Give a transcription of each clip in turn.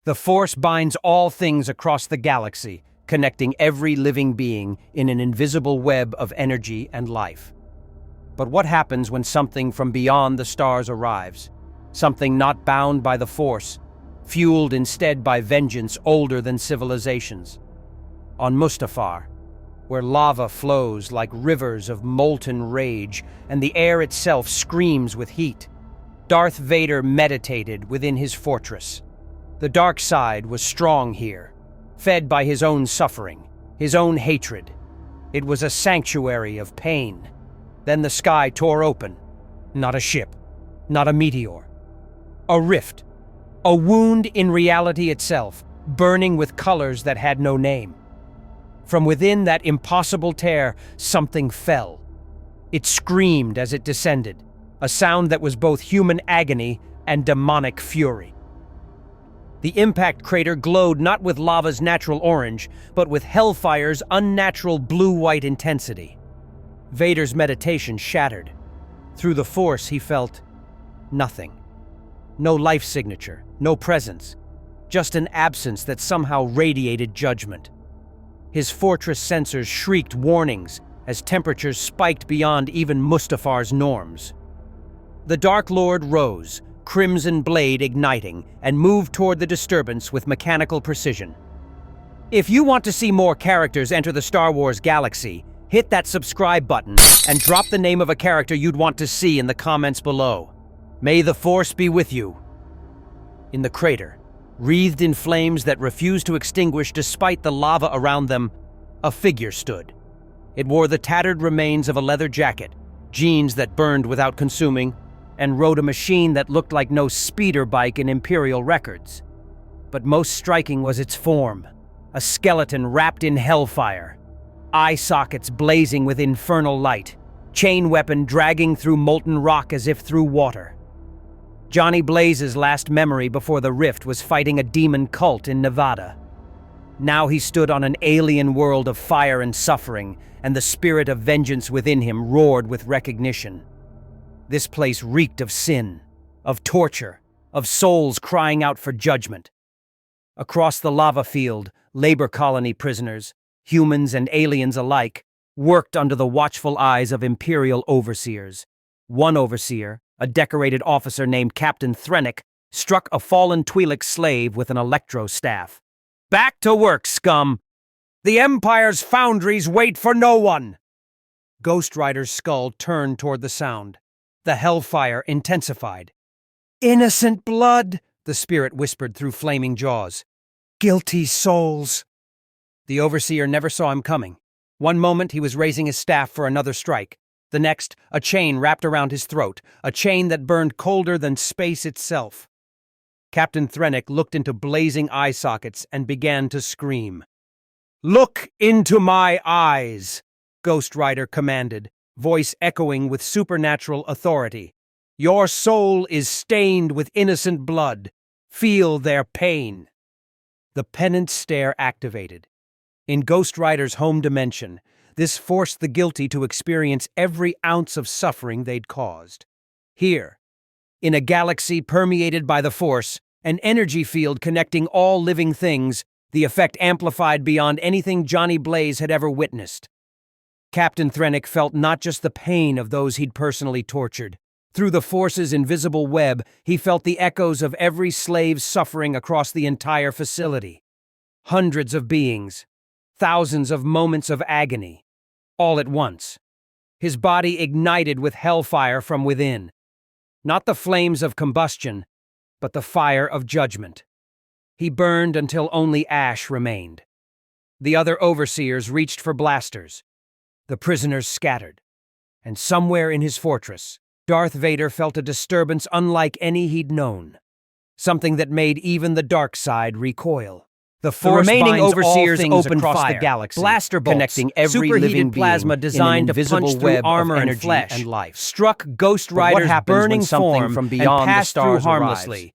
The Force binds all things across the galaxy, connecting every living being in an invisible web of energy and life. But what happens when something from beyond the stars arrives? Something not bound by the Force, fueled instead by vengeance older than civilizations. On Mustafar, where lava flows like rivers of molten rage and the air itself screams with heat, Darth Vader meditated within his fortress. The dark side was strong here, fed by his own suffering, his own hatred. It was a sanctuary of pain. Then the sky tore open. Not a ship, not a meteor. A rift, a wound in reality itself, burning with colors that had no name. From within that impossible tear, something fell. It screamed as it descended, a sound that was both human agony and demonic fury. The impact crater glowed not with lava's natural orange, but with hellfire's unnatural blue-white intensity. Vader's meditation shattered. Through the Force, he felt nothing. No life signature, no presence, just an absence that somehow radiated judgment. His fortress sensors shrieked warnings as temperatures spiked beyond even Mustafar's norms. The Dark Lord rose, crimson blade igniting, and moved toward the disturbance with mechanical precision. If you want to see more characters enter the Star Wars galaxy, hit that subscribe button and drop the name of a character you'd want to see in the comments below. May the Force be with you. In the crater, wreathed in flames that refused to extinguish despite the lava around them, a figure stood. It wore the tattered remains of a leather jacket, jeans that burned without consuming, and rode a machine that looked like no speeder bike in Imperial records. But most striking was its form, a skeleton wrapped in hellfire, eye sockets blazing with infernal light, chain weapon dragging through molten rock as if through water. Johnny Blaze's last memory before the rift was fighting a demon cult in Nevada. Now he stood on an alien world of fire and suffering, and the spirit of vengeance within him roared with recognition. This place reeked of sin, of torture, of souls crying out for judgment. Across the lava field, labor colony prisoners, humans and aliens alike, worked under the watchful eyes of Imperial overseers. One overseer, a decorated officer named Captain Thrennick, struck a fallen Twi'lek slave with an electro staff. "Back to work, scum! The Empire's foundries wait for no one!" Ghost Rider's skull turned toward the sound. The hellfire intensified. "Innocent blood," the spirit whispered through flaming jaws. "Guilty souls." The overseer never saw him coming. One moment he was raising his staff for another strike. The next, a chain wrapped around his throat, a chain that burned colder than space itself. Captain Thrennick looked into blazing eye sockets and began to scream. "Look into my eyes," Ghost Rider commanded, voice echoing with supernatural authority. "Your soul is stained with innocent blood. Feel their pain." The penance stare activated. In Ghost Rider's home dimension, this forced the guilty to experience every ounce of suffering they'd caused. Here, in a galaxy permeated by the Force, an energy field connecting all living things, the effect amplified beyond anything Johnny Blaze had ever witnessed. Captain Thrennick felt not just the pain of those he'd personally tortured. Through the Force's invisible web, he felt the echoes of every slave's suffering across the entire facility. Hundreds of beings, thousands of moments of agony, all at once. His body ignited with hellfire from within. Not the flames of combustion, but the fire of judgment. He burned until only ash remained. The other overseers reached for blasters. The prisoners scattered. And somewhere in his fortress, Darth Vader felt a disturbance unlike any he'd known. Something that made even the dark side recoil. The remaining overseers opened fire, galaxy, blaster bolts, connecting every living plasma designed to punch through armor and flesh and life, struck Ghost Rider's burning form from beyond and passed through harmlessly,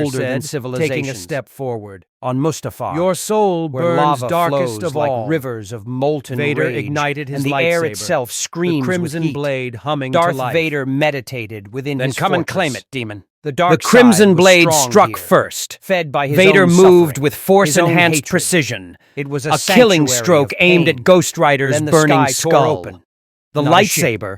older than said, civilizations. taking a step forward. On Mustafar, Your soul where burns lava darkest flows of like all. rivers of molten Vader rage, ignited his and the air lightsaber. itself screams The crimson with heat. blade humming to Darth life. Vader meditated within Then his come and fortress. claim it, demon. The dark The crimson side was blade strong struck here. first. Fed by his Vader own moved suffering, with his own force-enhanced hatred. precision. It was A killing sanctuary stroke of aimed pain. at Ghost Rider's Then the burning sky tore skull. open. The Not a ship, lightsaber,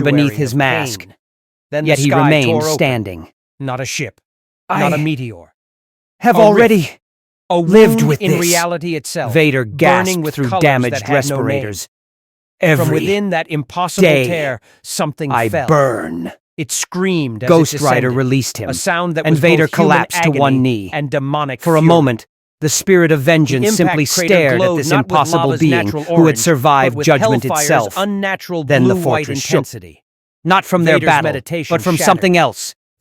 from beneath his of mask. pain. Then the Yet he sky remained tore open. standing. Not a ship, I not a meteor. have A already A lived wound with in this. reality itself. Vader gasped burning with through colors damaged that had no name. respirators. From Every within that impossible day tear, something I fell. burn. It screamed as Ghost it Rider descended, released him, a sound that and was Vader both human collapsed to one agony knee. and demonic For a fury. moment, the spirit of vengeance The simply impact crater stared at glowed this not with impossible lava's being natural who had orange, survived but with judgment hellfire's itself. unnatural Then the blue-white fortress shook. intensity. Not from their Vader's battle, meditation but from shattered. something else.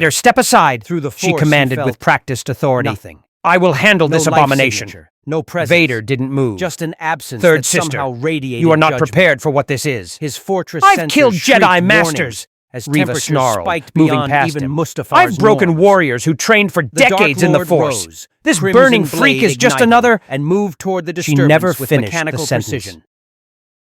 Vader, step aside, Through the she Force, he commanded felt with practiced authority. nothing. I will handle No this life abomination. signature, no presence. Vader didn't move. Just an absence Third that sister, somehow radiated you are not judgment. prepared for what this is. His fortress I've sensors killed shrieked Jedi warnings masters. as Reva temperatures snarled, spiked moving beyond past even him. Mustafar's I've broken norms. warriors who trained for The Dark decades in the Lord Force. rose, This crimson burning freak blade is just ignited, another... and moved toward the She disturbance never with finished mechanical the sentence. precision.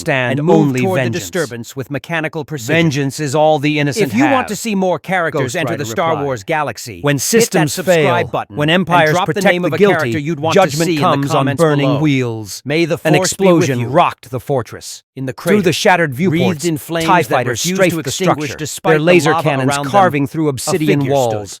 understand and only move toward the vengeance. disturbance with mechanical precision. Vengeance is all the innocent If you have. want to see more characters Ghost enter Rider the Star replied. Wars galaxy, When hit that systems subscribe fail, button when and empires drop the protect name the of a guilty, character you'd want to judgment see in the comes on comments burning below. wheels. May the An Force be with explosion you. rocked the fortress. In the crater, Through the shattered viewports, wreathed in flames TIE that fighters refused strafed to the extinguish structure, despite their the laser lava cannons around them, carving through a obsidian figure walls. stood.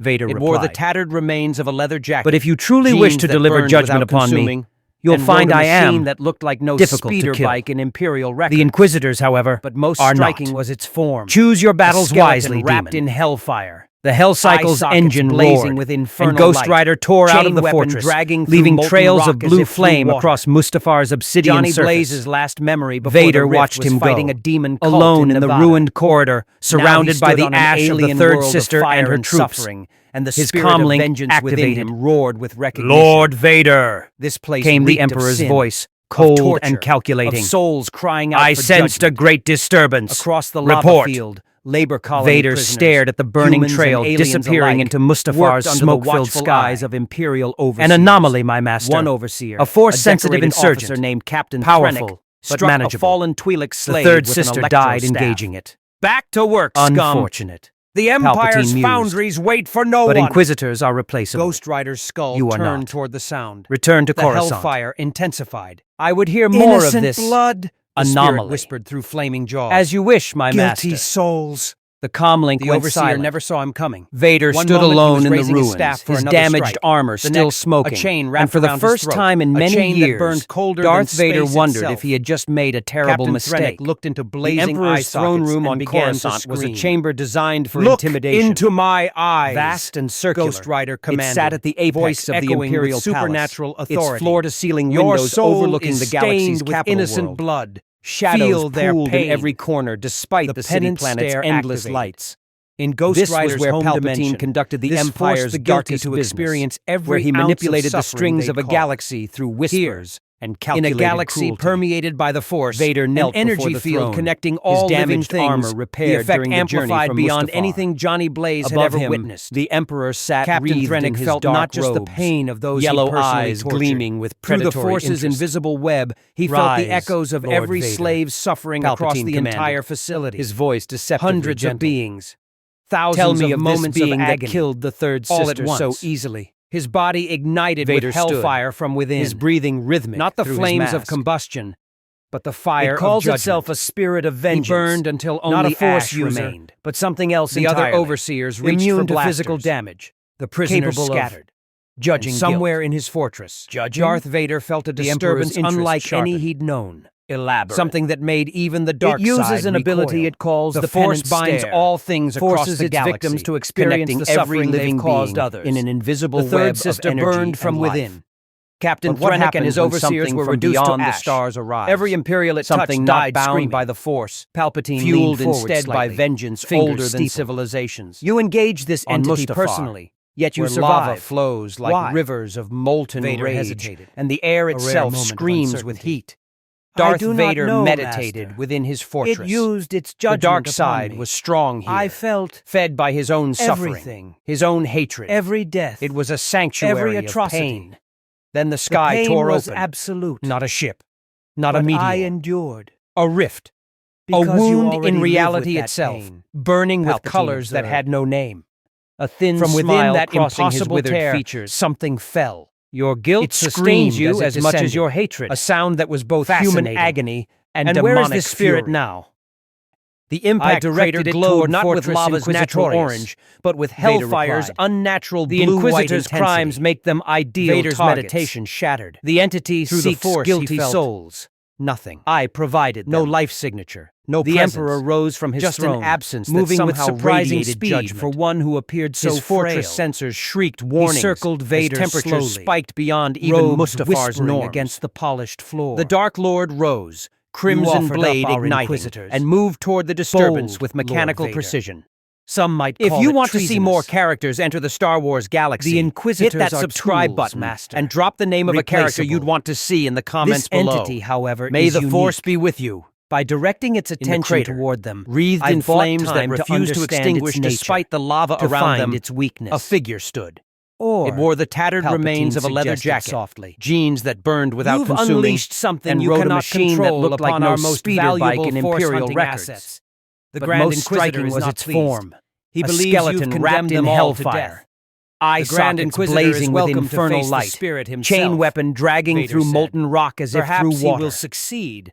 Vader It replied. wore the tattered remains of a leather jacket. But if you truly wish jeans to that deliver burned judgment without upon me, consuming, you'll and find rode a I am machine that looked like no difficult to speeder kill. bike in Imperial records. The Inquisitors, however, But most are striking not. was its form. Choose your A battles skeleton wisely, wrapped demon. in hellfire. The Hellcycle's Eye engine sockets blazing roared, with infernal and Ghost light. Rider tore out of Chain the weapon fortress, dragging through leaving molten trails of rock as blue if through flame water. across Mustafar's obsidian Johnny surface. Blaze's last memory before Vader the rift watched was him fighting go, a demon cult alone in the Nevada. ruined corridor, surrounded by stood the on an ash of the alien Third world of Sister fire and her and troops. suffering, and the His spirit comm of link vengeance within activated. him roared with recognition. Lord Vader! This place Came the reeked of Emperor's sin, voice, of cold torture, and calculating. of souls crying out I for sensed a judgment. great disturbance. Across the lava Report. field, labor colony Vader prisoners, stared at the burning humans and trail aliens disappearing alike, into Mustafar's worked under the smoke-filled watchful sky. eyes of imperial overseers. An anomaly, my master. One overseer, a force-sensitive decorated insurgent, officer named Captain powerful, Thrennic, but struck manageable. a fallen Twi'lek The slave Third with an Sister electro died staff. engaging it. Back to work, scum. Unfortunate. The Palpatine Empire's mused. foundries wait for no But one. Inquisitors are replaceable. Ghost Rider's skull You are turned not. toward the sound. Return to The Coruscant. hellfire intensified. I would hear more Innocent of this blood, the spirit anomaly. whispered through flaming jaws. As you wish, my Guilty master. souls. The comlink The went overseer silent. never saw him coming. Vader One stood moment he alone was in the raising his ruins, staff for his another damaged strike. armor The still next, smoking. a chain And wrapped for the around his first throat. time in A many chain years, that burned colder Darth than Vader space wondered itself. if he had just made a terrible Captain mistake. Thrennic looked into The blazing Emperor's eye throne sockets room and on began to Coruscant was a scream. chamber designed for Look intimidation. into my eyes. Vast and circular, Ghost Rider it commanded. sat at the apex Voice of the echoing with Imperial supernatural Palace, authority. its floor-to-ceiling Your windows soul overlooking is the galaxy's stained with capital innocent world. blood. Shadows Feel their pooled pain. in every corner despite the city penance planet's stare endless activated. lights. In Ghost This Rider's was where home Palpatine dimension, conducted the this Empire's forced the guilty darkest to business, experience every where he ounce of manipulated the suffering strings they of a caused. galaxy through whispers and In calculated a galaxy cruelty. permeated by the Force, Vader knelt an before energy the field throne, connecting his all living damaged things, armor the repaired effect during the journey amplified from beyond Mustafar. anything Johnny Blaze had Above ever him, witnessed. the Emperor sat Captain wreathed in Thrennic his felt dark not just the robes, pain of those yellow he personally eyes tortured. gleaming with Through the predatory Force's interest. invisible web, he felt the Rise, echoes of Lord every Vader. slave's suffering across Palpatine the commanded, entire facility. his voice deceptively Hundreds gentle. of beings, thousands Tell me of of moments this being of that agony, killed the Third all Sister at once. so easily. His body ignited Vader with stood, hellfire from within. his breathing rhythmic Not the through his flames of mask. combustion, but the fire It calls of itself judgment. a spirit of vengeance. He burned until only not a force ash user, remained. but something else The entirely. other overseers reached immune for to physical blasters. damage, The prisoners capable of scattered. judging And somewhere guilt. in his fortress, Judging? Darth Vader felt a The Emperor's disturbance interest unlike any sharpened. he'd known. Elaborate. Something that made even the dark It uses side an ability recoil. it calls the Force penance binds stare. all things across Forces the its galaxy, victims to experience connecting the every suffering living they've caused being others. in an invisible The Third web Sister of energy burned from and life. within. Captain But what Thrennic and his happens when overseers something were from reduced to beyond the ash. stars arrives? Every Imperial it Something touched not died bound screaming. by the Force. Palpatine fueled leaned forward instead by slightly, vengeance fingers older than steepled. civilizations. You engaged this On entity Mustafar, personally, yet you where survived. lava flows like Why? rivers of molten Vader rage, hesitated. and the air rare itself moment of screams with uncertainty. heat. I Darth do not Vader know, meditated Master. within his fortress. It used its The judgment dark upon side me. was strong here. I felt fed by his own suffering, everything. his own hatred. every death, It was a sanctuary every of atrocity. pain. Then the the sky pain tore was open. absolute. Not a ship, not a But meteor, I endured. a rift, Because a you wound already in live reality with that itself, pain. burning with Palpatine colors that observed. had no name. A thin From within smile that crossing his impossible withered tear, features, something fell. Your guilt It sustained screamed you as it as much as descended. your hatred, a sound that was both human Fascinating. agony and And demonic where is this spirit fury. now? The impact directed crater it glowed toward not with Fortress lava's natural Inquisitorius. orange, but with Vader hellfire's replied. unnatural The blue-white Inquisitor's intensity. crimes make them ideal Vader's targets. meditation shattered. The entity Through the seeks Force, guilty he felt souls. Nothing. I provided No them. life signature. No The presence. Emperor rose from his Just throne, an absence that moving with somehow surprising radiated speed judgment. for one who appeared so His fortress frail. sensors shrieked warnings. He circled Vader as temperatures slowly, spiked beyond even robes Mustafar's whispering norms. against the polished floor. The Dark Lord rose, crimson offered up blade our igniting, Inquisitors. and moved toward the disturbance Bold, with Lord mechanical Vader. precision. Some might If call you it want to see treasonous. more characters enter the Star Wars galaxy, The Inquisitors hit that are subscribe tools, button Master. and drop the name of a character Replaceable. you'd want to see in the comments This below. entity, however, May is the Force unique. be with you. By directing its the attention crater, toward them, Wreathed I've in bought flames that time to refused to understand extinguish its nature, despite the lava to around find them, its weakness. a figure stood. Or It wore the tattered Palpatine remains of a leather suggested jacket, softly. jeans that burned without You've consuming, unleashed something and you rode a cannot machine that control looked like upon no our most speeder valuable bike in Force Imperial hunting records. assets. The But Grand most Inquisitor striking is was not its pleased. form. He A believes skeleton you've condemned wrapped in them all to hellfire. death. Eye The Grand sockets Inquisitor is blazing with welcome to infernal face the light. spirit himself. Chain weapon dragging Vader through said. molten rock as Perhaps if through water. he will succeed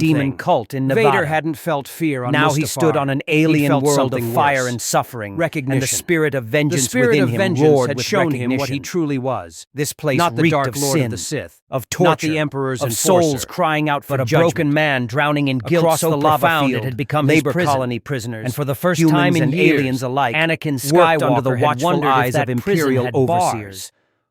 demon thing. cult in Nevada. Vader hadn't felt fear on Now Mustafar. he stood on an He alien felt world of something fire worse. and suffering. Recognition. And the spirit of vengeance The spirit within of him vengeance roared had with shown him what he recognition. truly was. This place Not the reeked Dark of Lord sin, of the Sith, of torture, not the Emperor's of enforcer, souls crying out for but a judgment. broken man drowning in guilt Across so the lava profound field, it had become labor his prison. colony prisoners, And for the first humans time in and years, aliens alike, Anakin worked Skywalker under the had watchful wondered if eyes that of prison imperial had overseers. bars.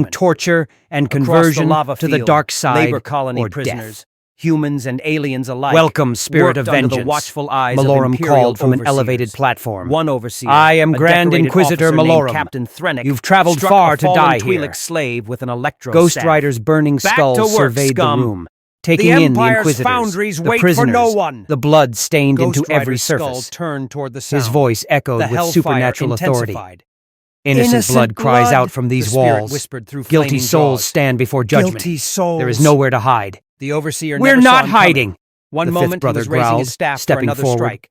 including judgment. torture and Across the conversion lava to the field, dark side labor colony or prisoners, death. humans and aliens alike. Welcome, spirit of worked under vengeance. the watchful eyes of Malorum imperial called from an overseers. elevated platform. One overseer, I am a Grand decorated Inquisitor officer named Malorum. Captain Thrennick, You've traveled struck far a to fallen die Twi'lek here. slave with an electro Ghost staff. Rider's burning Back skull to work, surveyed scum. the room, taking The in the Empire's Inquisitors, foundries the wait for prisoners, no one. the blood stained Ghost into every Rider's skull surface. turned toward the sound. His voice echoed The with hellfire supernatural authority. intensified. Innocent blood cries blood, out from these the spirit walls. whispered through Guilty flaming souls jaws. stand before judgment. Guilty souls. There is nowhere to hide. The overseer We're never saw not him coming. hiding. One The moment fifth brother he was raising growled, his staff for stepping another forward. strike.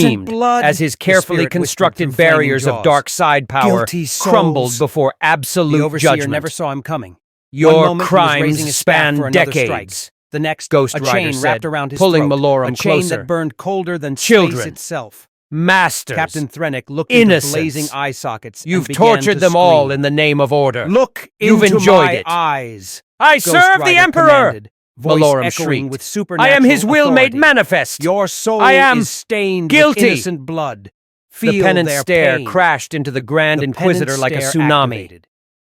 screamed blood. as his The carefully spirit constructed whispered through flaming barriers of jaws. dark side power Guilty souls. crumbled before The absolute overseer judgment. never saw him coming. One Your moment, he was crimes raising his staff span for another strike. decades. The next, Ghost a Rider chain said, wrapped around his pulling throat, Malorum a chain closer. that burned colder than Children. space itself. Masters. Captain Thrennick looked into Innocents. blazing eye sockets. You've and began tortured to them all scream. in the name of order. Look You've into enjoyed my it. eyes. I Ghost serve the Rider Emperor! commanded, voice Malorum echoing shrieked. with supernatural I am his will made authority. manifest. Your soul I am is stained guilty. with innocent blood. Feel The penance their stare pain. crashed into the Grand The Inquisitor penance like a stare tsunami. activated.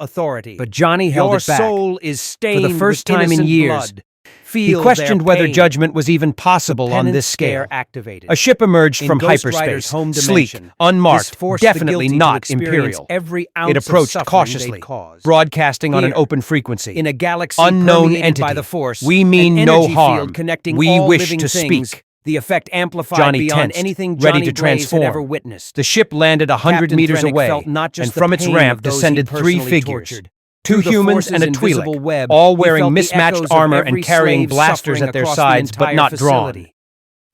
authority. But Johnny held Your it back. soul is stained For the first with time in innocent years, blood. He Feel questioned their whether pain. judgment was even possible on Penance this scale. scare activated. A ship emerged In from Ghost hyperspace, Rider's home sleek, dimension, this unmarked, forced the definitely guilty to not experience imperial. every ounce It of approached suffering cautiously, they'd caused. broadcasting on an Here, open frequency. In a galaxy Unknown permeated entity. by the Force, We mean an no energy harm. field connecting We all wish living to things, speak. the effect amplified Johnny beyond tensed, anything ready Johnny to Blaze transform. had ever witnessed. The ship landed 100 Captain meters Thrennick away, felt not just and the from its pain ramp of those descended he 3 personally figures. tortured. 2 Through the humans and a Force's invisible Twi'lek, web, all he wearing felt the mismatched echoes of armor every and carrying slave blasters suffering at their across the sides but entire not facility. drawn.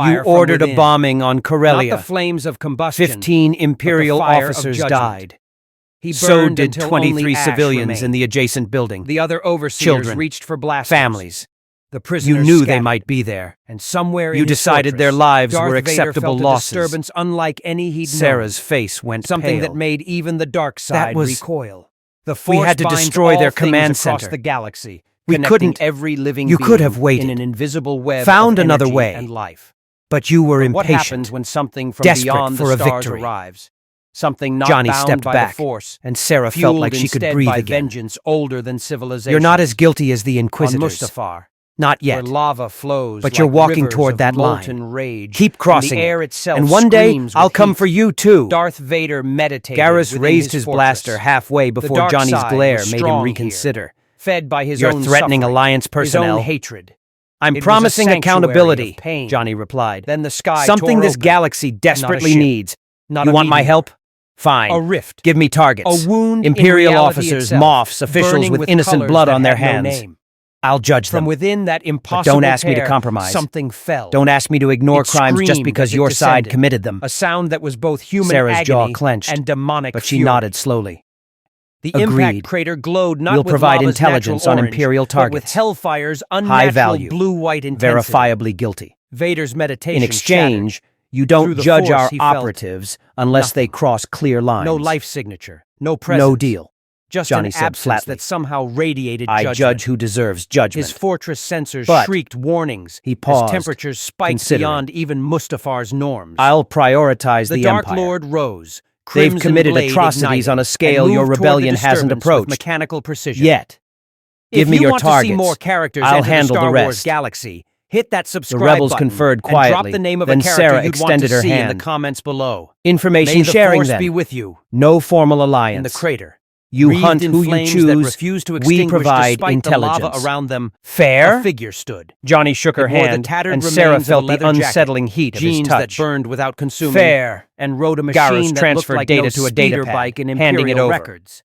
hellfire You from ordered a within. bombing on Not Corellia. the flames of combustion. 15 Imperial fire of officers judgment. died. He So burned did until 23 only ash civilians remained. in the adjacent building. The other overseers Children, reached for blasters. families, The prisoners You knew they scattered, might be there. and somewhere You in his decided their fortress, lives Darth were Vader acceptable felt a losses. disturbance unlike any he'd known. Sarah's face went Something pale. that made even the dark side was- recoil. The We Force had to binds destroy all their things command across center. the galaxy, We connecting couldn't- every living You being could have waited. in an invisible web Found of another energy way. and life. But you were But what impatient. happens when something from Desperate beyond for the a stars victory. arrives? Something not Johnny bound stepped by back, the Force, and Sarah felt fueled like she could instead breathe by again. vengeance older than civilization. You're not as guilty as the on Inquisitors. Mustafar, Not where yet. lava flows, But like you're walking rivers toward of that molten line. rage. Keep crossing and the air it. itself And one day, screams I'll with come heat. for you too. Darth Vader meditated. Garrus within raised his fortress. blaster halfway The before dark Johnny's side glare was made him strong reconsider. here, fed by his You're own threatening suffering, Alliance personnel. his own hatred. I'm It was a promising sanctuary accountability, of pain. Johnny replied. Then the sky Something tore this open. galaxy desperately ship, needs. Not You a want my meteor. help? Fine. A rift. Give me targets. A wound Imperial in reality officers, itself, moffs, officials burning with innocent colors blood that on their had no hands. name. I'll judge them. From within that impossible don't ask me to tear, compromise. something fell. Don't ask me to ignore It crimes just screamed because as it your side descended. committed them. A sound that was both human Sarah's agony jaw clenched, and demonic but she fury. nodded slowly. The Agreed. impact crater glowed not We'll with provide lava's intelligence natural on orange, Imperial but with targets. hellfire's High unnatural value. blue-white intensity. Verifiably guilty. Vader's meditation In exchange, shattered. you Through don't the judge Force, our he felt operatives unless they nothing. cross clear lines. No life signature, no presence. No deal. Just Johnny an said absence flatly. that somehow radiated I judgment. judge who deserves judgment. His fortress sensors But shrieked warnings. he paused, as temperatures spiked considering. beyond even Mustafar's norms. I'll prioritize the the Dark Empire. Lord rose. They've Crimson committed blade atrocities ignited, on a scale and your moved toward rebellion the hasn't disturbance approached. with mechanical precision. Yet. Give If me you your want targets. to see more characters I'll enter handle the Star the Wars rest. galaxy, hit that The subscribe rebels button conferred and drop quietly. the name of Then a character Sarah you'd want extended to her see in hand. the comments below. Information May the sharing Force then. be with you. No formal alliance. In the crater. You Wreathed hunt in who you flames choose. that refuse to We extinguish provide despite intelligence. the lava around them. Fair? A figure stood. Johnny shook her It wore the hand, tattered and Sarah remains of a felt the leather jacket, unsettling heat of his jeans touch. that burned without consuming. Fair. And rode a Garrus machine that looked transferred like data no to a data speeder pad, bike in handing it Imperial over. records.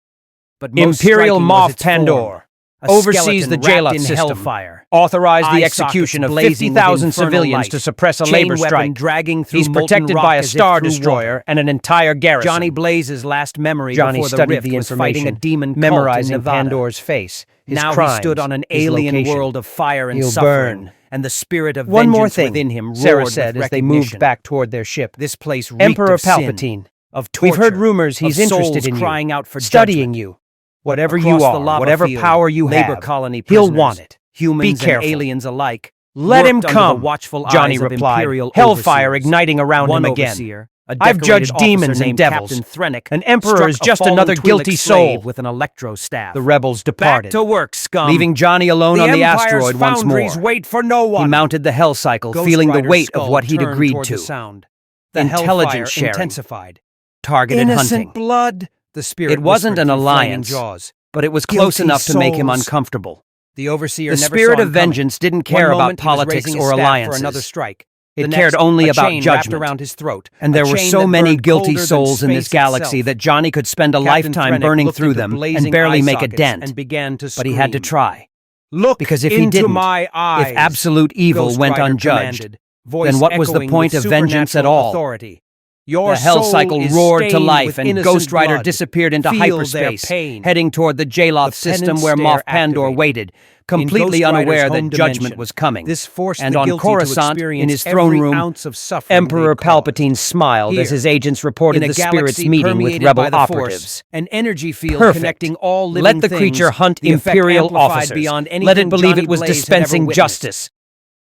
But most Imperial striking Moff was its form. Pandor A oversees skeleton the wrapped Jaloth in system. hellfire. Authorized the Eye execution sockets of blazing with 50,000 infernal civilians light. to suppress a Chain labor weapon strike. dragging through He's molten protected rock by a as if Star through Destroyer water. and an entire garrison. Johnny Blaze's last memory Johnny before the studied rift the was fighting a information, demon cult memorizing in Nevada. Pandor's face, his Now crimes, he stood on an his alien location. world of fire and He'll suffering, burn. and the spirit of One more vengeance thing, within him roared Sarah said with as they moved recognition. back toward their ship. This place reeked Emperor of sin, Palpatine. of torture, We've heard rumors he's of interested souls in you, crying out for studying judgment. you. Whatever Across you the are, lava whatever field, power you labor have, colony he'll prisoners, want it. Humans Be and careful. aliens alike. Let him worked under come, the watchful Johnny eyes of replied, Imperial hellfire overseers. igniting around One him again. overseer, a I've decorated judged officer demons and named devils. Captain Thrennick, An emperor struck is a just fallen another Twi'lek guilty slave soul. with an electro staff. The rebels Back departed, to work, scum. leaving Johnny alone on the Empire's asteroid once more. foundries wait for no one. He mounted the hell cycle, Ghost feeling the Rider's weight of skull what he'd turned agreed toward to. The sound. The Intelligence hellfire sharing. intensified. Targeted Innocent hunting. blood. The spirit It wasn't whispered an through flaming alliance, jaws. but it was close Guilty enough to make him souls. uncomfortable. The overseer The never spirit saw of him coming. vengeance didn't One care about moment, he was politics raising his or staff alliances. for another strike. It The cared next, only a about chain wrapped judgment. around his throat. And there A were chain so that many burned guilty colder than souls in this space galaxy itself. that Johnny could spend a Captain lifetime Thrennick burning looked through into them blazing and barely eye make a sockets dent. and began to But he had to scream. try. Look Because if he into didn't, my eyes, if absolute evil Ghost went Rider unjudged, commanded, voice then what was the echoing point with of vengeance at supernatural all? Authority. Your The hell soul cycle is roared to stained life, with and innocent Ghost Rider blood. disappeared into Feel hyperspace, their pain. heading toward the Jaloth The system penance where Moff stare Pandor activated. waited, In completely Ghost Rider's unaware home that judgment dimension, was coming. This forced And the on guilty to Coruscant, experience in his throne every room, ounce of suffering Emperor they caused. Palpatine smiled as Here, his agents reported in a the spirits galaxy meeting with permeated rebel by the operatives. Force, an energy field Perfect. connecting all living Let the things, creature hunt the effect Imperial amplified officers. beyond Let it anything believe Johnny it was Blaze had dispensing ever witnessed. justice.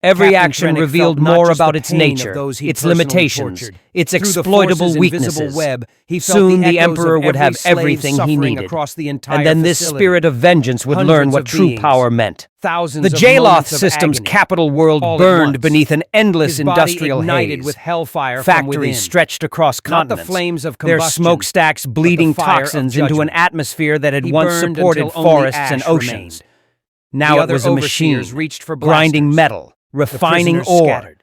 Every Captain action Thrennick revealed felt not more just the about its pain of nature, those he'd its personally limitations, tortured. its Through the exploitable Force's weaknesses. invisible web, he felt Soon the echoes Emperor of would every have slave everything he suffering needed. across the entire And then this facility. spirit of vengeance would learn Hundreds what of true beings, power meant. Thousands The of Jaloth moments of system's agony, capital world all at burned once. beneath an endless His body industrial ignited haze. with hellfire from Factories within. stretched across Not the continents, flames of their combustion, smokestacks but bleeding the fire of toxins into an judgment. atmosphere that had He once burned supported until only forests ash and oceans. remained. Now The it other was a machine, overseers reached for grinding blasters. metal, refining prisoners ore, scattered.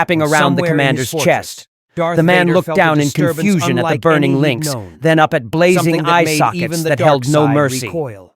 wrapping around the Somewhere in his commander's fortress, chest. Darth The man Vader looked felt a down in disturbance confusion at the unlike burning any he'd links, known. then up at blazing Something that eye made sockets even the that dark held no side mercy. recoil.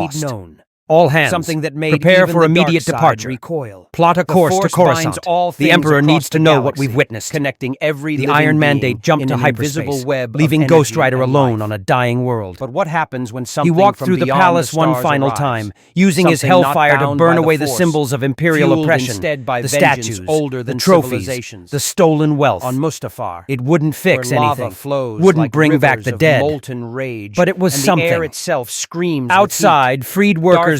he'd known. All hands, Something that made prepare even for the immediate dark side departure. recoil. Plot a The course to Force Coruscant. binds all The things Emperor across needs to the know what galaxy, we've witnessed. connecting every The living Iron being Mandate jumped in to an hyperspace, invisible web leaving of Ghost energy Rider and alone life. on a dying world. But what happens when He something walked from through the beyond palace one stars final arrives? time, using his Something not hellfire to bound burn by away the Force, symbols of imperial fueled oppression, instead by the vengeance statues, older the than trophies, civilizations. the stolen wealth. On Mustafar, It wouldn't fix where lava anything, flows wouldn't like bring back rivers the of dead. molten rage, But it was and something. the air itself screams with Outside, freed heat. workers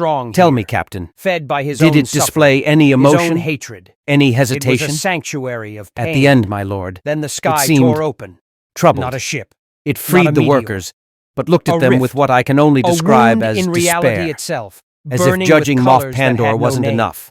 strong Tell here, me, Captain, fed by his did own it display any his emotion, own hatred. any It hesitation? was a sanctuary of pain. At the end, my lord, Then the sky seemed tore open. troubled. Not a ship. It freed a the meteor. workers, but looked A at them rift. with what I can only A describe wound as in despair, reality itself. as if Burning judging with Moff colors that Pandor had no wasn't name. enough.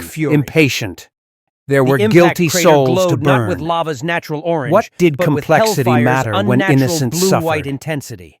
Cosmic fury. impatient. There were The impact guilty crater souls to glowed not with burn. lava's natural orange, What did but with complexity hellfire's matter when unnatural innocents blue-white suffered? intensity.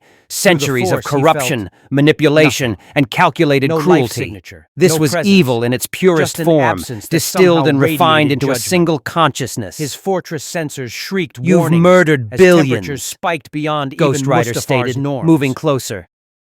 Centuries of Force, he corruption, felt manipulation, and calculated No life cruelty. signature, This no was presence, evil in its purest just an form, absence that distilled somehow and refined radiated into a judgment. single consciousness. His fortress sensors shrieked You've warnings murdered as billions, temperatures spiked beyond Ghost even Rider Mustafar's stated, norms. moving closer.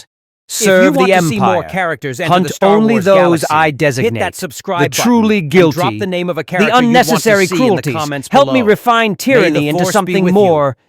justice. Serve if you the want to see more Empire. characters enter Hunt the Star only Wars those galaxy, I designate. hit that subscribe the button truly and guilty. drop the name of a character the you want to unnecessary see in the cruelties. comments Help me below. refine tyranny May the into Force be something with you. more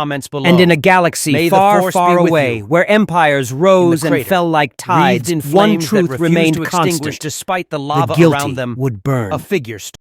comments below. And in a galaxy May the far, Force far be with away, you. where empires rose and crater, fell like tides, wreathed in one flames that truth refused remained to extinguish constant. despite the The lava guilty around them. would burn. A figure stood.